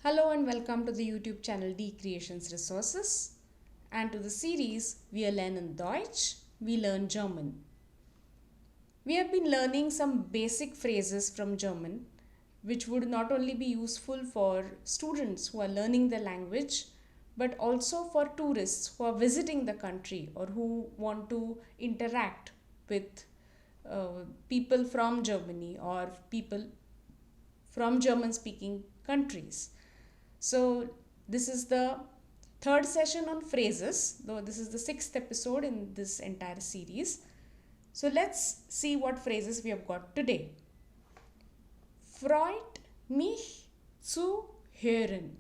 Hello and welcome to the YouTube channel D Creations Resources, and to the series Wir lernen Deutsch, we learn German. We have been learning some basic phrases from German which would not only be useful for students who are learning the language but also for tourists who are visiting the country or who want to interact with people from Germany or people from German speaking countries. So, this is the third session on phrases, though this is the sixth episode in this entire series. So, let's see what phrases we have got today. Freut mich zu hören.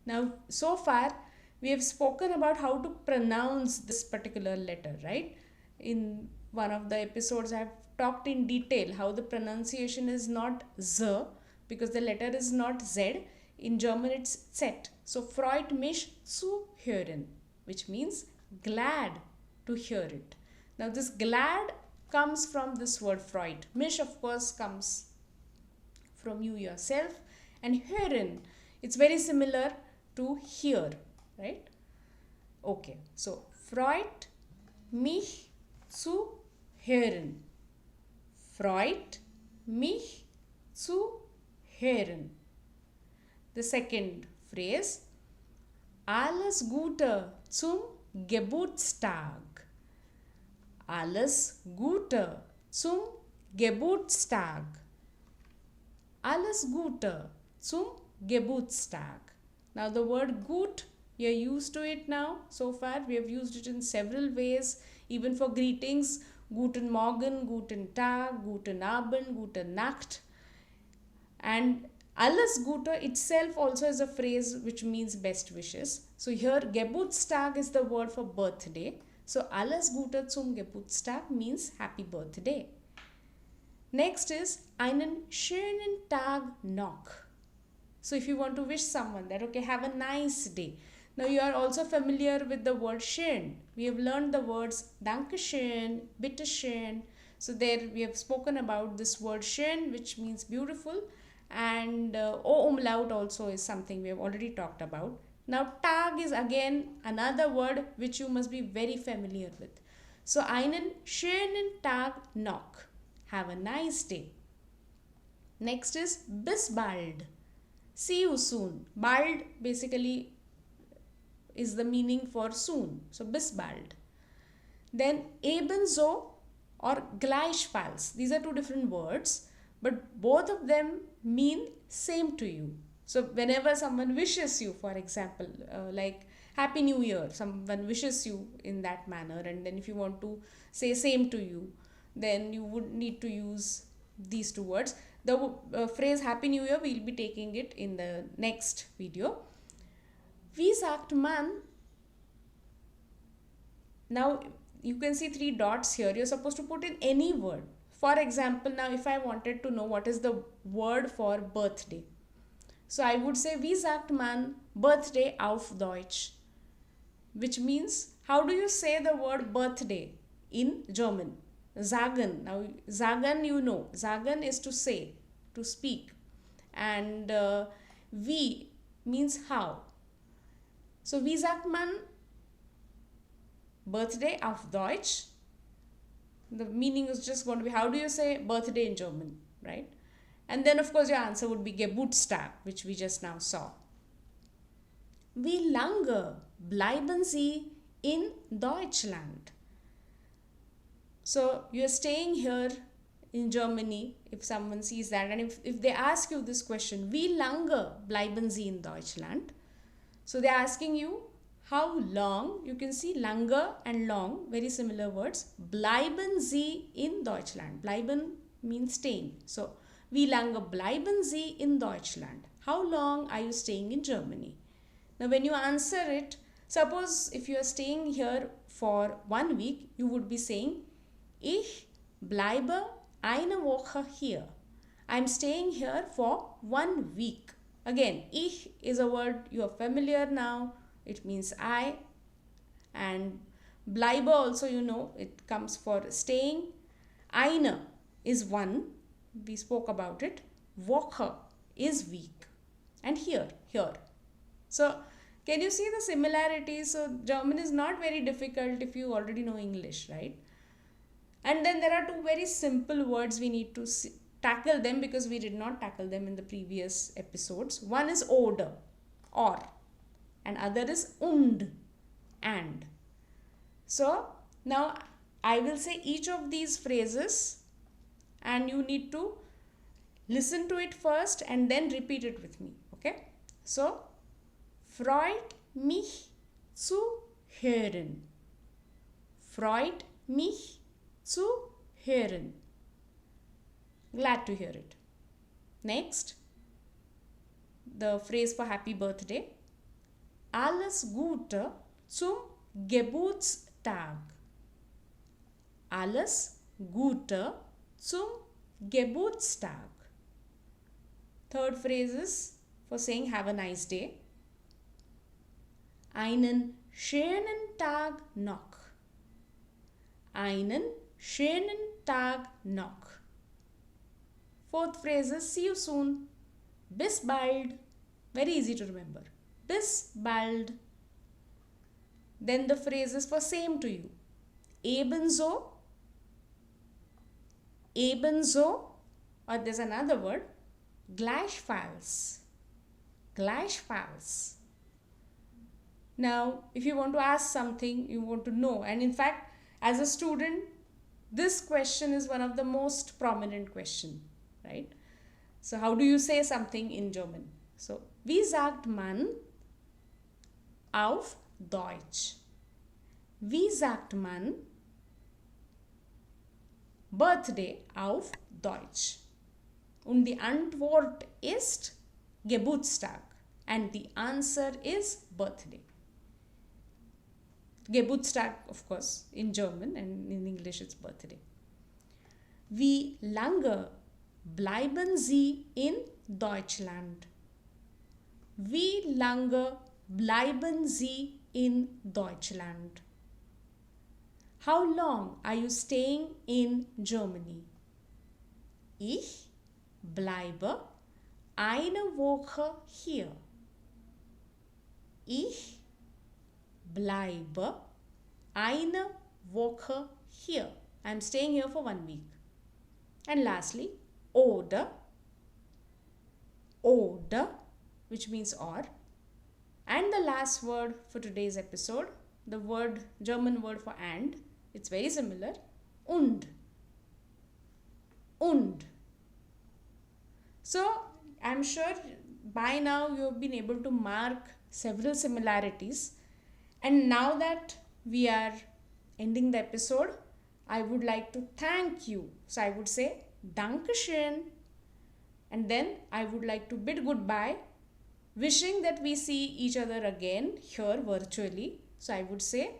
Now, so far we have spoken about how to pronounce this particular letter, right? In one of the episodes, I have talked in detail how the pronunciation is not Z because the letter is not Z. In German, it's Z. So, freut mich zu hören, which means glad to hear it. Now, this glad comes from this word freut. Mich, of course, comes from you yourself. And hören, it's very similar to hear, right? Okay, so freut mich zu hören. Freut mich zu hören. The second phrase, alles Gute zum Geburttag. Alles Gute zum Geburttag. Alles Gute zum Geburtstag. Now the word gut, we are used to it now. So far we have used it in several ways, even for greetings. Guten Morgen, Guten Tag, Guten Abend, Gute Nacht. And Alles Gute itself also is a phrase which means best wishes. So here Geburtstag is the word for birthday. So Alles Gute zum Geburtstag means happy birthday. Next is einen schönen Tag noch. So if you want to wish someone that, okay, have a nice day. Now you are also familiar with the word schön. We have learned the words Dankeschön, Bitteschön. So there we have spoken about this word schön, which means beautiful. And O umlaut also is something we have already talked about. Now Tag is again another word which you must be very familiar with. So einen schönen Tag noch. Have a nice day. Next is bis bald. See you soon. Bald basically is the meaning for soon. So bis bald. Then ebenso or gleichfalls. These are two different words, but both of them mean same to you. So whenever someone wishes you, for example, like Happy New Year, someone wishes you in that manner, and then if you want to say same to you, then you would need to use these two words. The phrase Happy New Year, we'll be taking it in the next video. Wie sagt man? Now you can see three dots here. You're supposed to put in any word. For example, now if I wanted to know what is the word for birthday, so I would say, wie sagt man birthday auf Deutsch? Which means, how do you say the word birthday in German? Sagen. Now, sagen, you know. Sagen is to say, to speak. And wie means how. So, wie sagt man birthday auf Deutsch? The meaning is just going to be, how do you say birthday in German, right? And then, of course, your answer would be Geburtstag, which we just now saw. Wie lange bleiben Sie in Deutschland? So, you are staying here in Germany, if someone sees that, and if they ask you this question, wie lange bleiben Sie in Deutschland? So, they are asking you, how long? You can see lange and long, very similar words. Bleiben Sie in Deutschland. Bleiben means staying. So, wie lange bleiben Sie in Deutschland? How long are you staying in Germany? Now, when you answer it, suppose if you are staying here for 1 week, you would be saying, Ich bleibe eine Woche hier. I am staying here for 1 week. Again, ich is a word you are familiar now. It means I. And bleibe also, you know, it comes for staying. Eine is one. We spoke about it. Woche is week. and here. So can you see the similarities? So German is not very difficult if you already know English, right? And then there are two very simple words we need to tackle them because we did not tackle them in the previous episodes. One is oder, or, and other is and. So now I will say each of these phrases and you need to listen to it first and then repeat it with me. Okay? So, freut mich zu hören. Freut mich zu hören. Glad to hear it. Next, the phrase for happy birthday. Alles Gute zum Geburtstag. Alles Gute zum Geburtstag. Third phrase is for saying have a nice day. Einen schönen Tag noch. Einen schönen Tag noch. Fourth phrase is see you soon. Bis bald. Very easy to remember. Bis bald. Then the phrase is for same to you. Ebenso. Ebenso. Or there's another word. Gleichfalls. Gleichfalls. Now, if you want to ask something, you want to know. And in fact, as a student, this question is one of the most prominent question, right? So, how do you say something in German? So, wie sagt man auf Deutsch? Wie sagt man Birthday auf Deutsch? Und die Antwort ist Geburtstag. And the answer is birthday. Geburtstag, of course, in German, and in English it's birthday. Wie lange bleiben Sie in Deutschland? Wie lange bleiben Sie in Deutschland? How long are you staying in Germany? Ich bleibe eine Woche hier. Ich bleibe eine Woche hier. I'm staying here for 1 week. And lastly, oder, which means or. And the last word for today's episode, the word, German word for and, it's very similar, und. So, I'm sure by now you have been able to mark several similarities. And now that we are ending the episode, I would like to thank you. So I would say Dankeschön. And then I would like to bid goodbye, wishing that we see each other again here virtually. So I would say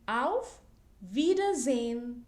Auf Wiedersehen.